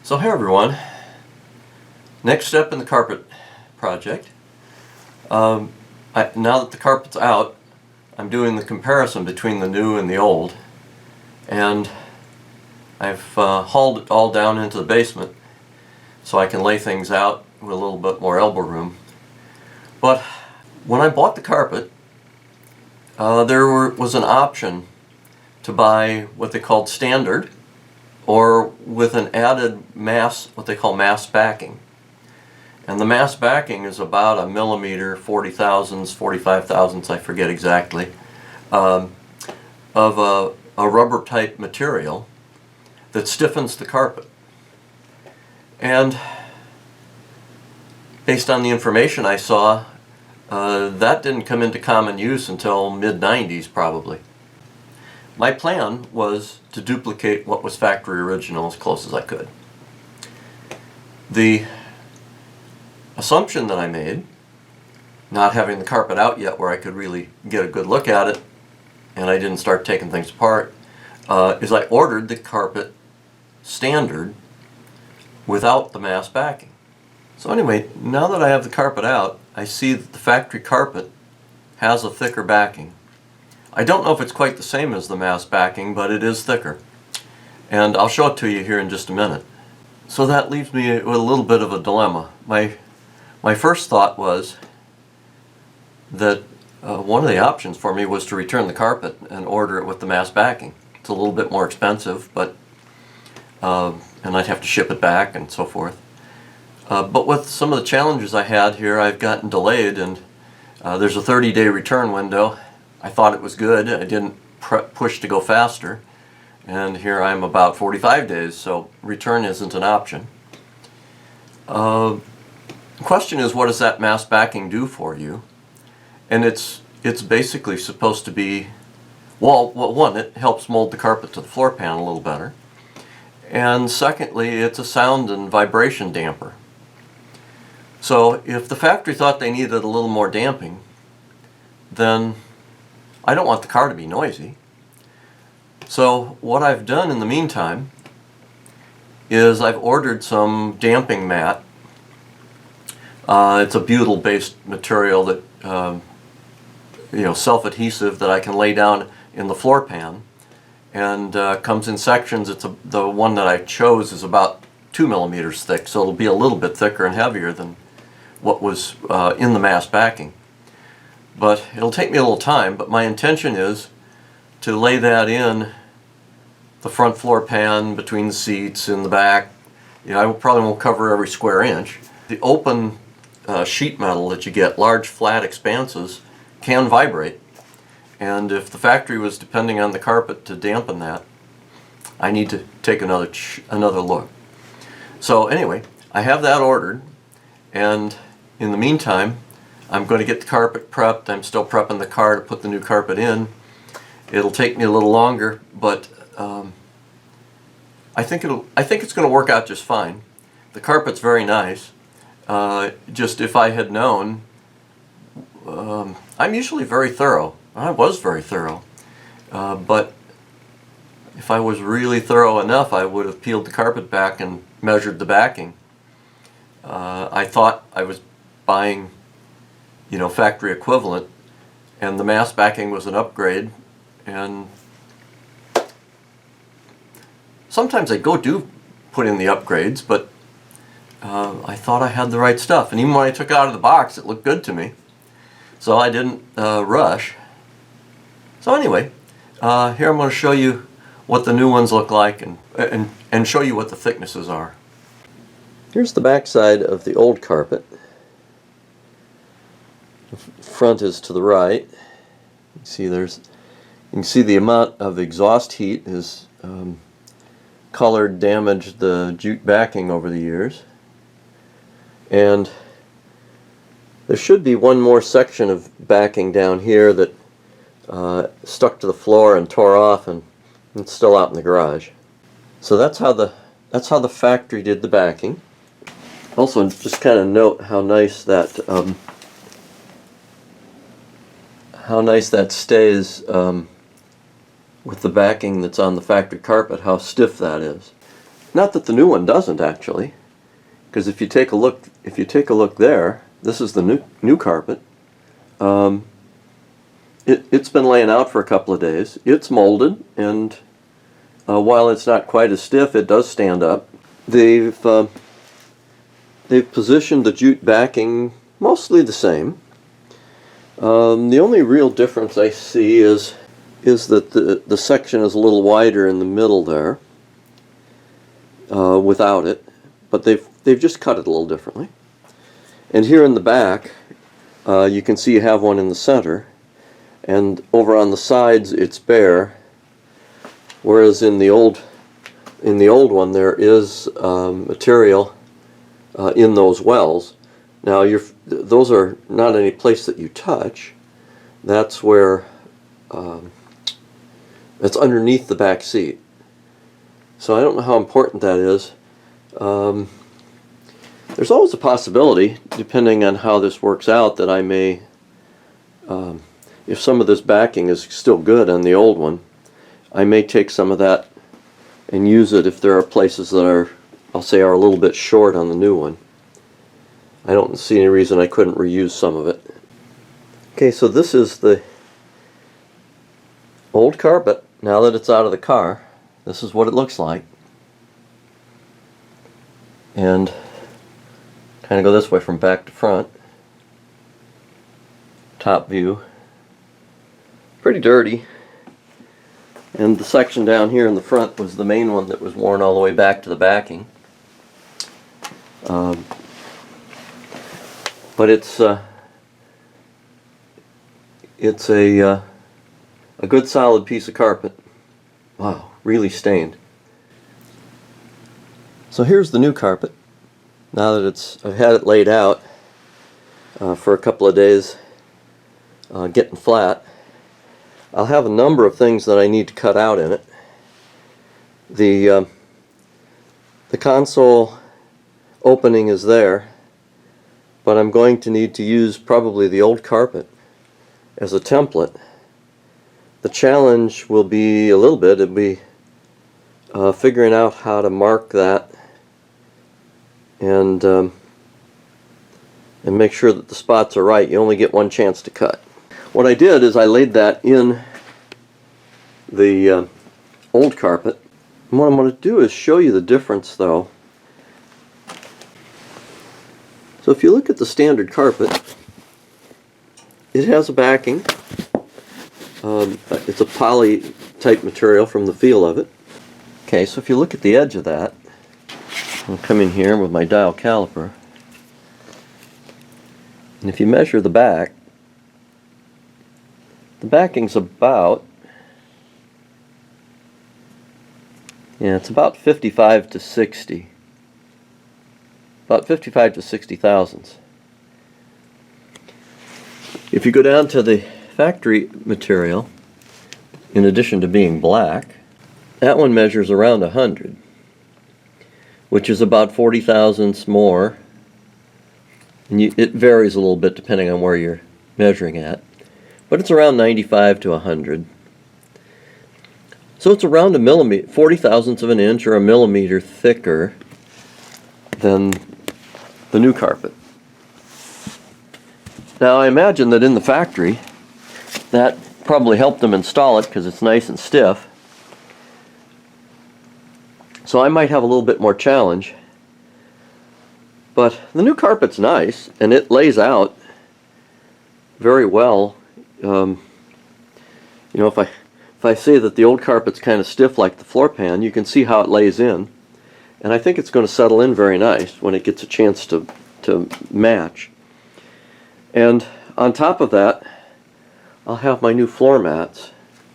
So hey everyone, next step in the carpet project. Now that the carpet's out, I'm doing the comparison between the new and the old, and I've hauled it all down into the basement so I can lay things out with a little bit more elbow room. But when I bought the carpet, there was an option to buy what they called standard, or with an added mass, what they call mass backing. And the mass backing is about a millimeter, 40 thousandths, 45 thousandths, I forget exactly, of a rubber type material that stiffens the carpet. And based on the information I saw, that didn't come into common use until mid-90s probably. My plan was to duplicate what was factory original as close as I could. The assumption that I made, not having the carpet out yet where I could really get a good look at it, and I didn't start taking things apart, is I ordered the carpet standard without the mass backing. So anyway, now that I have the carpet out, I see that the factory carpet has a thicker backing. I don't know if it's quite the same as the mass backing, but it is thicker. And I'll show it to you here in just a minute. So that leaves me with a little bit of a dilemma. My first thought was that one of the options for me was to return the carpet and order it with the mass backing. It's a little bit more expensive, but and I'd have to ship it back and so forth. But with some of the challenges I had here, I've gotten delayed, and there's a 30-day return window. I thought it was good. I didn't push to go faster, and here I'm about 45 days, so return isn't an option. The question is, what does that mass backing do for you? And it's basically supposed to be, well, one, it helps mold the carpet to the floor pan a little better, and secondly, it's a sound and vibration damper. So if the factory thought they needed a little more damping, then I don't want the car to be noisy. So what I've done in the meantime is I've ordered some damping mat. It's a butyl-based material that self-adhesive that I can lay down in the floor pan, and comes in sections. The one that I chose is about 2 millimeters thick, so it'll be a little bit thicker and heavier than what was in the mass backing. But it'll take me a little time, but my intention is to lay that in the front floor pan, between the seats, in the back. I probably won't cover every square inch. The open sheet metal that you get, large flat expanses, can vibrate. And if the factory was depending on the carpet to dampen that, I need to take another look. So anyway, I have that ordered, and in the meantime, I'm going to get the carpet prepped. I'm still prepping the car to put the new carpet in. It'll take me a little longer, but I think it's going to work out just fine. The carpet's very nice. Just if I had known, I'm usually very thorough. I was very thorough, but if I was really thorough enough, I would have peeled the carpet back and measured the backing. I thought I was buying factory equivalent, and the mass backing was an upgrade, and sometimes I do put in the upgrades, but I thought I had the right stuff, and even when I took it out of the box, it looked good to me, so I didn't rush. So anyway, here I'm going to show you what the new ones look like, and show you what the thicknesses are. Here's the back side of the old carpet. The front is to the right. You can see the amount of exhaust heat has colored, damaged the jute backing over the years. And there should be one more section of backing down here that stuck to the floor and tore off, and it's still out in the garage. So that's how the factory did the backing. Also, just kind of note how nice that stays with the backing that's on the factory carpet, how stiff that is. Not that the new one doesn't actually, because if you take a look there, this is the new carpet. It's been laying out for a couple of days. It's molded, and while it's not quite as stiff, it does stand up. They've positioned the jute backing mostly the same. The only real difference I see is that the section is a little wider in the middle there without it, but they've just cut it a little differently. And here in the back, you can see you have one in the center, and over on the sides it's bare, whereas in the old one there is material in those wells. Now those are not any place that you touch. That's where that's underneath the back seat. So I don't know how important that is. There's always a possibility, depending on how this works out, that I may, if some of this backing is still good on the old one, I may take some of that and use it if there are places that are, I'll say, are a little bit short on the new one. I don't see any reason I couldn't reuse some of it. Okay, so this is the old carpet. Now that it's out of the car, this is what it looks like. And kind of go this way from back to front. Top view. Pretty dirty. And the section down here in the front was the main one that was worn all the way back to the backing. But it's a good solid piece of carpet. Wow, really stained. So here's the new carpet. Now that I've had it laid out for a couple of days, getting flat. I'll have a number of things that I need to cut out in it. The console opening is there, but I'm going to need to use probably the old carpet as a template. The challenge will be a little bit, it'll be figuring out how to mark that and make sure that the spots are right. You only get one chance to cut. What I did is I laid that in the old carpet. And what I'm going to do is show you the difference though. So if you look at the standard carpet, it has a backing. It's a poly type material from the feel of it. Okay, so if you look at the edge of that, I'll come in here with my dial caliper, and if you measure the back, the backing's about, it's about 55 to 60. About 55 to 60 thousandths. If you go down to the factory material, in addition to being black, that one measures around 100, which is about 40 thousandths more, and it varies a little bit depending on where you're measuring at, but it's around 95 to 100. So it's around a millimeter, 40 thousandths of an inch or a millimeter thicker than the new carpet. Now I imagine that in the factory that probably helped them install it because it's nice and stiff. So I might have a little bit more challenge. But the new carpet's nice and it lays out very well. You know, if I say that the old carpet's kind of stiff like the floor pan, you can see how it lays in. And I think it's going to settle in very nice when it gets a chance to match. And on top of that, I'll have my new floor mats.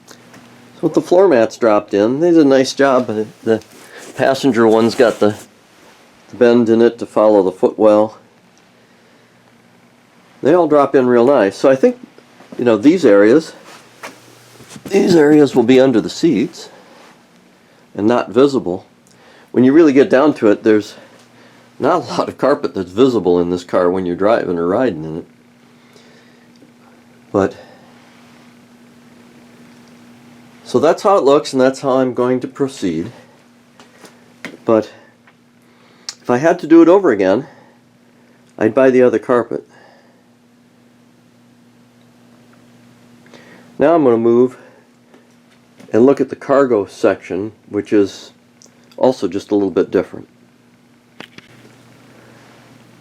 So with the floor mats dropped in, they did a nice job. The passenger one's got the bend in it to follow the footwell. They all drop in real nice. So I think, you know, these areas will be under the seats and not visible. When you really get down to it, there's not a lot of carpet that's visible in this car when you're driving or riding in it. But so that's how it looks, and that's how I'm going to proceed. But If I had to do it over again, I'd buy the other carpet. Now I'm going to move and look at the cargo section, which is also just a little bit different.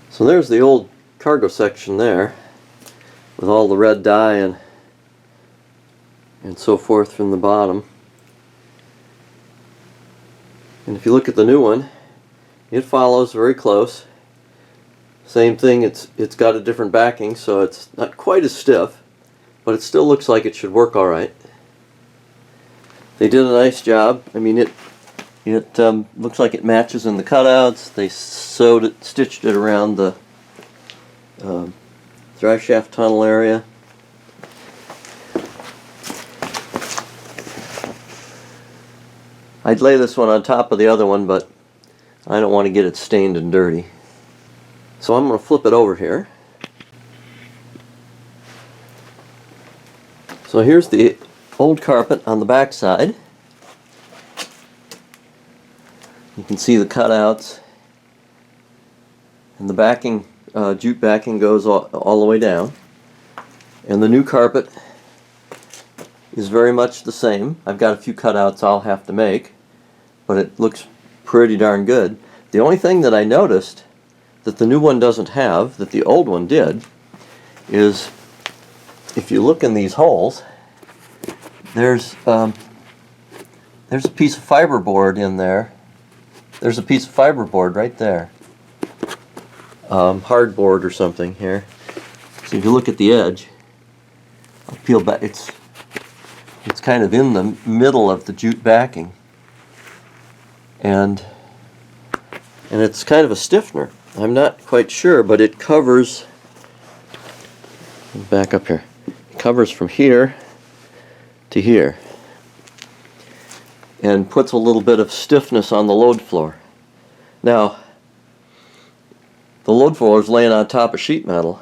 So there's the old cargo section there, with all the red dye and so forth from the bottom. And if you look at the new one, it follows very close. Same thing, it's got a different backing, so it's not quite as stiff, but it still looks like it should work all right. They did a nice job. I mean, it looks like it matches in the cutouts. They stitched it around the drive shaft tunnel area. I'd lay this one on top of the other one, but I don't want to get it stained and dirty. So I'm going to flip it over here. So here's the old carpet on the back side. You can see the cutouts, and the backing, jute backing goes all the way down. And the new carpet is very much the same. I've got a few cutouts I'll have to make, but it looks pretty darn good. The only thing that I noticed that the new one doesn't have, that the old one did, is if you look in these holes, there's a piece of fiberboard in there. There's a piece of fiberboard right there. Hardboard or something here. So if you look at the edge, I'll peel back. It's kind of in the middle of the jute backing, and it's kind of a stiffener. I'm not quite sure, but it covers. Back up here. It covers from here to here, and puts a little bit of stiffness on the load floor. Now, the load floor is laying on top of sheet metal,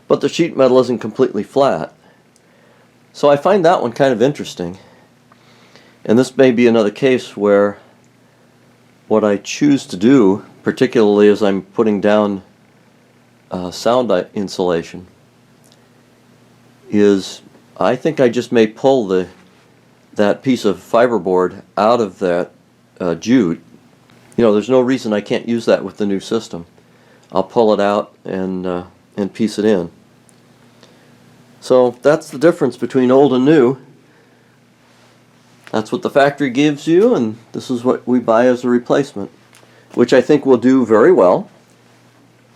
but the sheet metal isn't completely flat. So I find that one kind of interesting. And this may be another case where what I choose to do, particularly as I'm putting down sound insulation, is I think I just may pull that piece of fiberboard out of that jute. You know, there's no reason I can't use that with the new system. I'll pull it out and piece it in. So that's the difference between old and new. That's what the factory gives you, and this is what we buy as a replacement, which I think will do very well.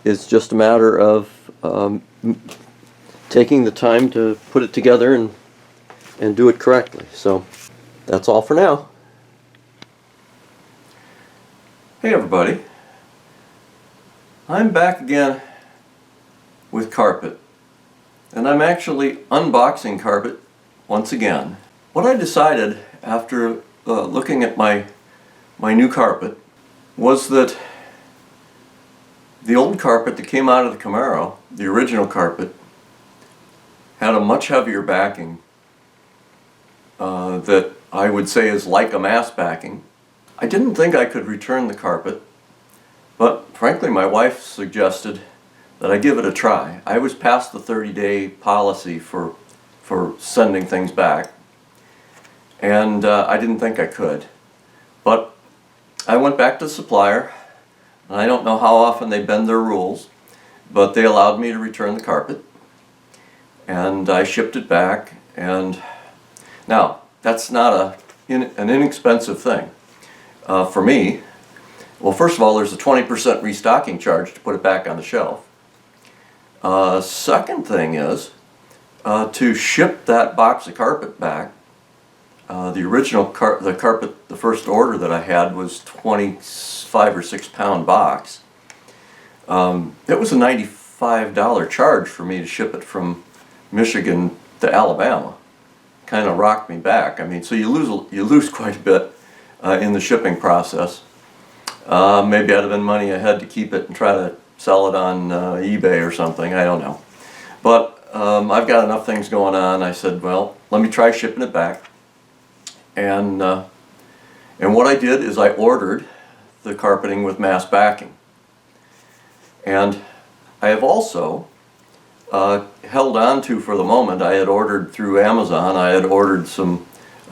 It's just a matter of taking the time to put it together and do it correctly. So that's all for now. Hey everybody, I'm back again with carpet, and I'm actually unboxing carpet once again. What I decided after looking at my new carpet was that the old carpet that came out of the Camaro, the original carpet, had a much heavier backing that I would say is like a mass backing. I didn't think I could return the carpet, but frankly my wife suggested that I give it a try. I was past the 30-day policy for sending things back, and I didn't think I could. But I went back to the supplier, and I don't know how often they bend their rules, but they allowed me to return the carpet, and I shipped it back. And now that's not an inexpensive thing for me. Well, first of all, there's a 20% restocking charge to put it back on the shelf. Second thing is to ship that box of carpet back. The original carpet, the first order that I had was 25 or 6 pound box. It was a $95 charge for me to ship it from Michigan to Alabama. Kind of rocked me back. I mean, so you lose quite a bit in the shipping process. Maybe I'd have been money ahead to keep it and try to sell it on eBay or something. I don't know. But I've got enough things going on. I said, well, let me try shipping it back. And what I did is I ordered the carpeting with mass backing. And I have also held on to, for the moment, I had ordered through Amazon, I had ordered some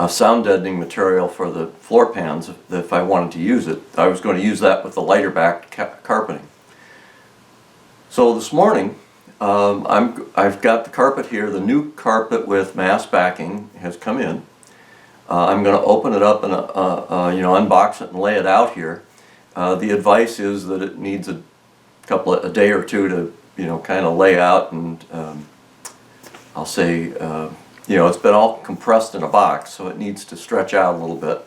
sound deadening material for the floor pans if I wanted to use it. I was going to use that with the lighter back carpeting. So this morning, I've got the carpet here. The new carpet with mass backing has come in. I'm going to open it up and unbox it and lay it out here. The advice is that it needs a day or two to kind of lay out, and I'll say it's been all compressed in a box, so it needs to stretch out a little bit.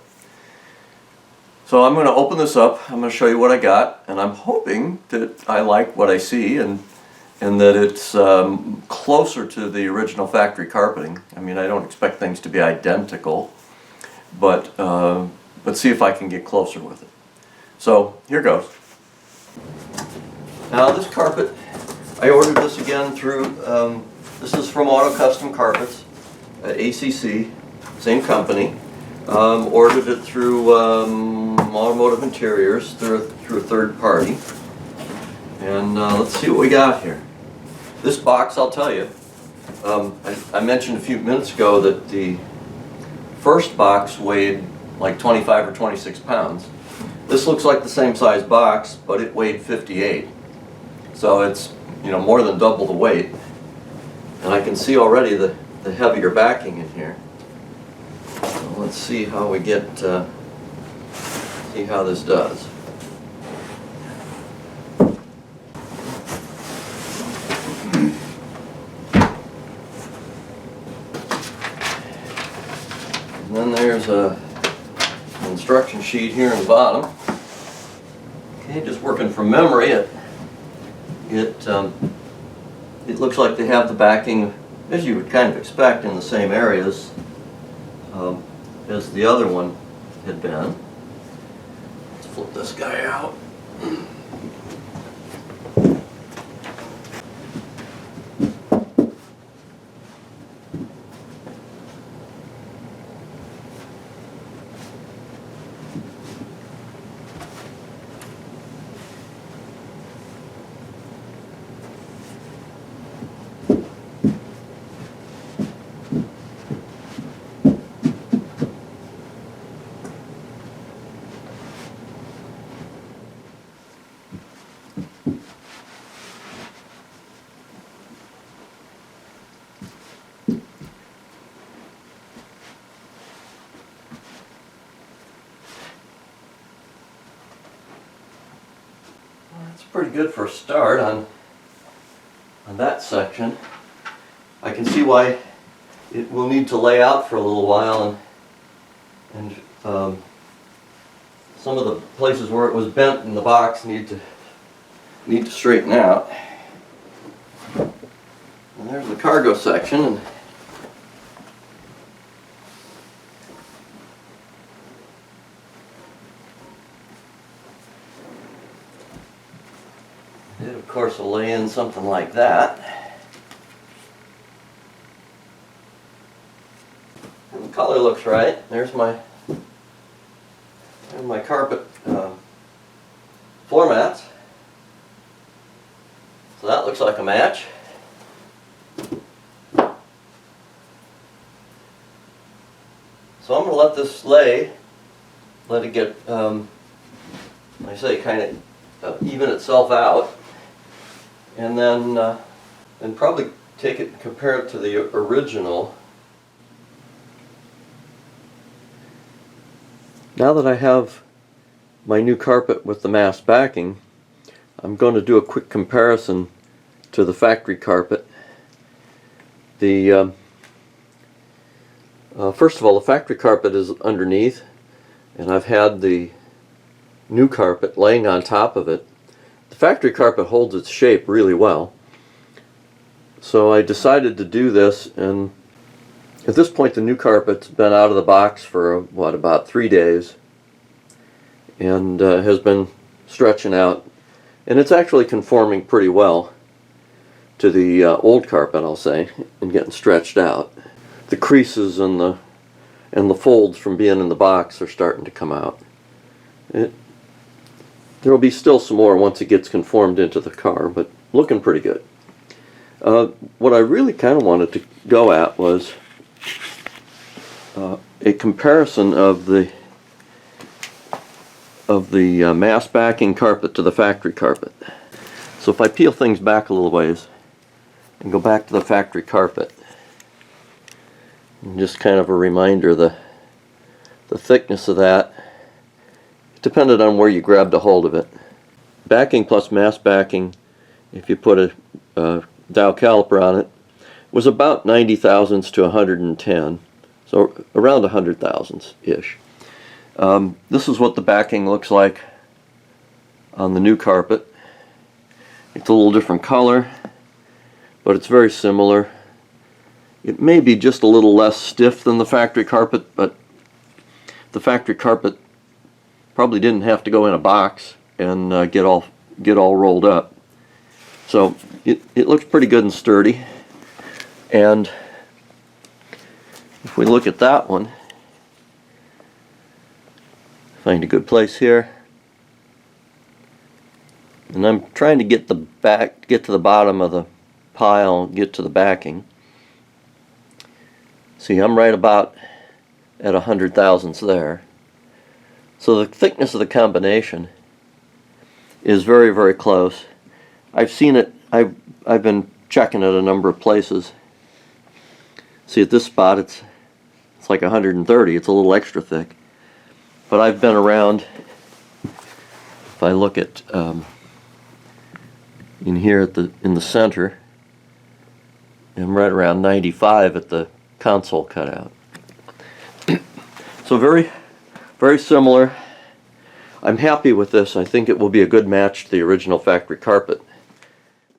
So I'm going to open this up. I'm going to show you what I got, and I'm hoping that I like what I see and that it's closer to the original factory carpeting. I mean, I don't expect things to be identical, but see if I can get closer with it. So here goes. Now this carpet, I ordered this again through, this is from Auto Custom Carpets, ACC, same company. Ordered it through Automotive Interiors, through a third party. And let's see what we got here. This box, I'll tell you, I mentioned a few minutes ago that the first box weighed like 25 or 26 pounds. This looks like the same size box, but it weighed 58. So it's more than double the weight. And I can see already the heavier backing in here. So let's see how we get, see how this does. And then there's an instruction sheet here in the bottom. Okay, just working from memory, it looks like they have the backing, as you would kind of expect, in the same areas as the other one had been. Let's flip this guy out. That's pretty good for a start on that section. I can see why it will need to lay out for a little while, and some of the places where it was bent in the box need to straighten out. And there's the cargo section, and it, of course, will lay in something like that. And the color looks right. There's my carpet floor mats. So that looks like a match. So I'm going to let this lay, let it get, I say, kind of even itself out. And then probably take it and compare it to the original. Now that I have my new carpet with the mass backing, I'm going to do a quick comparison to the factory carpet. The first of all, the factory carpet is underneath, and I've had the new carpet laying on top of it. The factory carpet holds its shape really well, so I decided to do this, and at this point the new carpet's been out of the box for about 3 days, and has been stretching out, and it's actually conforming pretty well to the old carpet, I'll say, and getting stretched out. The creases and the folds from being in the box are starting to come out. There will be still some more once it gets conformed into the car, but looking pretty good. What I really kind of wanted to go at was a comparison of the mass backing carpet to the factory carpet. So if I peel things back a little ways and go back to the factory carpet, and just kind of a reminder, the thickness of that depended on where you grabbed a hold of it. Backing plus mass backing, if you put a Dow caliper on it, was about 90 thousandths to 110, so around 100 thousandths ish. This is what the backing looks like on the new carpet. It's a little different color, but it's very similar. It may be just a little less stiff than the factory carpet, but the factory carpet probably didn't have to go in a box and get all rolled up. So it looks pretty good and sturdy. And if we look at that one, find a good place here, and I'm trying to get to the bottom of the pile and get to the backing. See, I'm right about at 100 thousandths there. So the thickness of the combination is very, very close. I've seen it, I've been checking it a number of places. See, at this spot it's like 130, it's a little extra thick. But I've been around, if I look at in here in the center, I'm right around 95 at the console cutout. So very, very similar. I'm happy with this. I think it will be a good match to the original factory carpet.